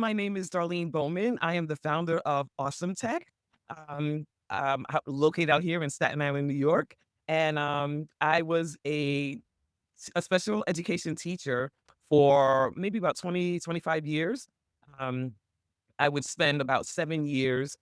my name is Darlene Bowman. I am the founder of Awesome Tech, located out here in Staten Island, New York. And I was a special education teacher for maybe about 20, 25 years. Um, I would spend about 7 years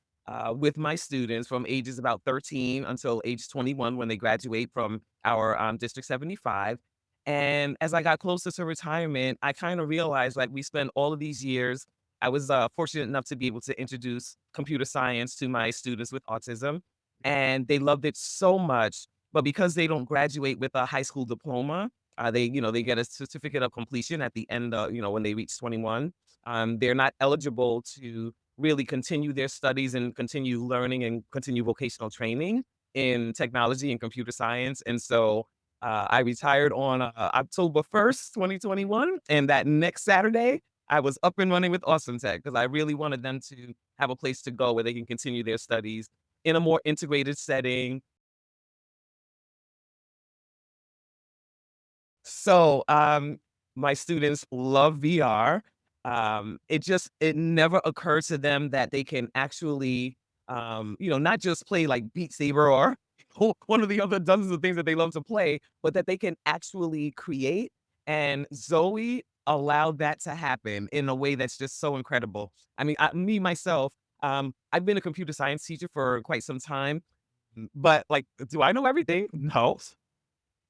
with my students from ages about 13 until age 21 when they graduate from our District 75. And as I got closer to retirement, I kind of realized like we spent all of these years. I was fortunate enough to be able to introduce computer science to my students with autism, and they loved it so much. But because they don't graduate with a high school diploma, they get a certificate of completion at the end, when they reach 21. They're not eligible to really continue their studies and continue learning and continue vocational training in technology and computer science. And so I retired on October 1st, 2021. And that next Saturday, I was up and running with Awesome Tech because I really wanted them to have a place to go where they can continue their studies in a more integrated setting. So, my students love VR. It never occurred to them that they can actually, not just play like Beat Saber or one of the other dozens of things that they love to play, but that they can actually create. And Zoe allowed that to happen in a way that's just so incredible. I mean, me myself, I've been a computer science teacher for quite some time, but like, do I know everything? No.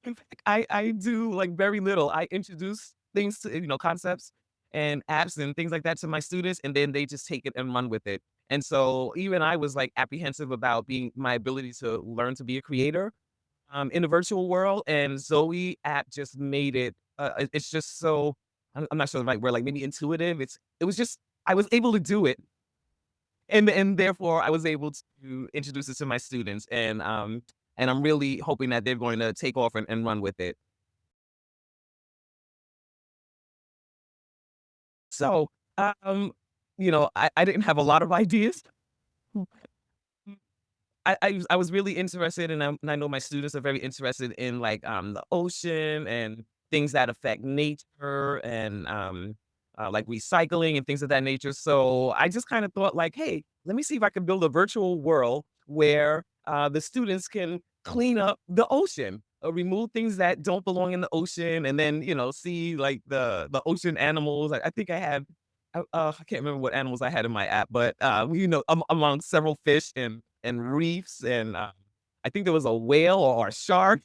In fact, I do, like, very little. I introduce things to concepts and apps and things like that to my students, and then they just take it and run with it. And so even I was, like, apprehensive about being my ability to learn to be a creator, in the virtual world, and Zoe app just made it's just so I'm not sure the right word, like, maybe intuitive. It was just I was able to do it, and therefore I was able to introduce it to my students, and I'm really hoping that they're going to take off and run with it. So, um, I didn't have a lot of ideas. I was really interested, and I know my students are very interested in, like, the ocean and things that affect nature and, like, recycling and things of that nature, so I just kinda thought like, "Hey, let me see if I can build a virtual world where, the students can clean up the ocean, remove things that don't belong in the ocean, and then, see, like, the ocean animals." I think I had I can't remember what animals I had in my app, but, among several fish and reefs, and, I think there was a whale or a shark,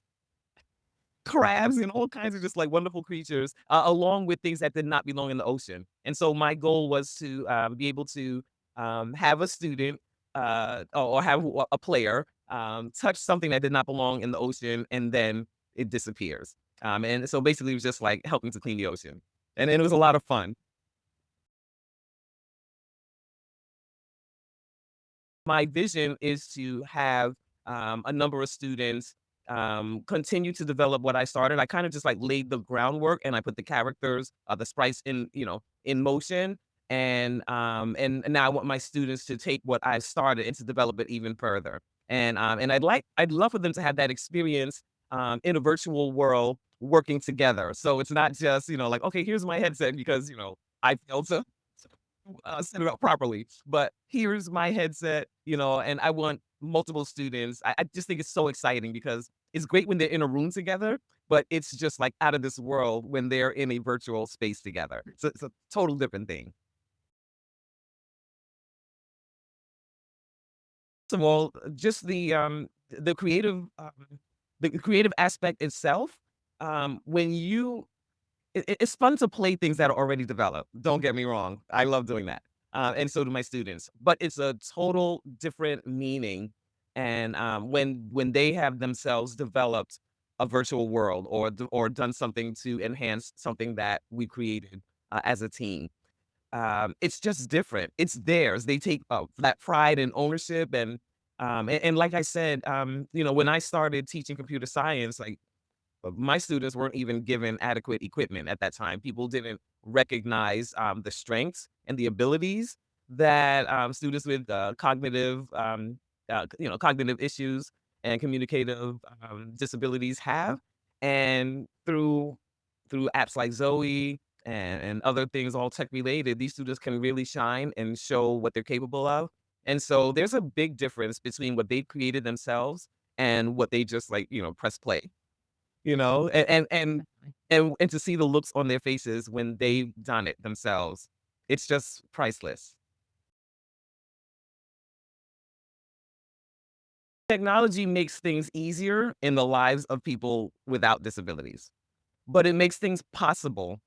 crabs, and all kinds of just, like, wonderful creatures, along with things that did not belong in the ocean. And so my goal was to, be able to, have a student, or have a player, touch something that did not belong in the ocean, and then it disappears. And so basically it was just, like, helping to clean the ocean. And it was a lot of fun. My vision is to have a number of students continue to develop what I started. I kind of just like laid the groundwork and I put the characters, the sprites in motion. And now I want my students to take what I started and to develop it even further. And I'd love for them to have that experience in a virtual world working together. So it's not just, like, okay, here's my headset because, I failed to set it up properly. But here's my headset, and I want multiple students. I just think it's so exciting because it's great when they're in a room together, but it's just like out of this world when they're in a virtual space together. So it's a total different thing. First of all, just the creative aspect itself. When you it's fun to play things that are already developed, don't get me wrong, I love doing that, and so do my students, but it's a total different meaning, and, when they have themselves developed a virtual world or done something to enhance something that we created, as a team. It's just different, it's theirs, they take, that pride and ownership, and like I said, when I started teaching computer science, like, but my students weren't even given adequate equipment at that time. People didn't recognize the strengths and the abilities that students with cognitive issues and communicative disabilities have. And through apps like Zoe, and other things all tech related, these students can really shine and show what they're capable of. And so there's a big difference between what they created themselves and what they just like, press play, Definitely. and to see the looks on their faces when they've done it themselves, it's just priceless. Technology makes things easier in the lives of people without disabilities, but it makes things possible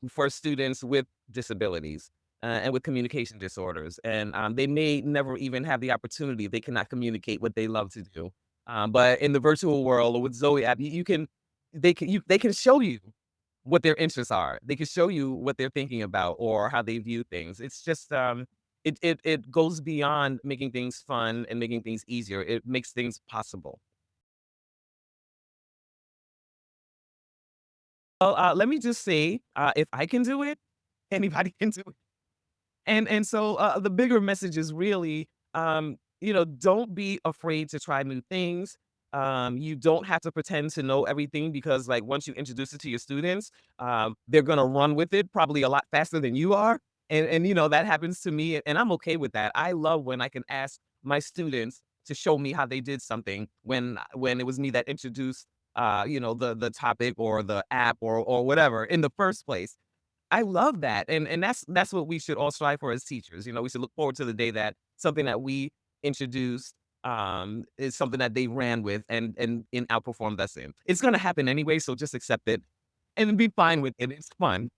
for students with disabilities, and with communication disorders, and, they may never even have the opportunity. They cannot communicate what they love to do, but in the virtual world or with Zoe app, you can they can show you what their interests are. They can show you what they're thinking about or how they view things. It's just, it goes beyond making things fun and making things easier. It makes things possible. Well, let me just say, if I can do it, anybody can do it. And so, the bigger message is really, don't be afraid to try new things. You don't have to pretend to know everything because, like, once you introduce it to your students, they're gonna run with it probably a lot faster than you are. And that happens to me, and I'm okay with that. I love when I can ask my students to show me how they did something when it was me that introduced, the topic or the app or whatever in the first place. I love that, and that's what we should all strive for as teachers. We should look forward to the day that something that we introduced, is something that they ran with and outperformed us in. It's gonna happen anyway, so just accept it and be fine with it. It's fun.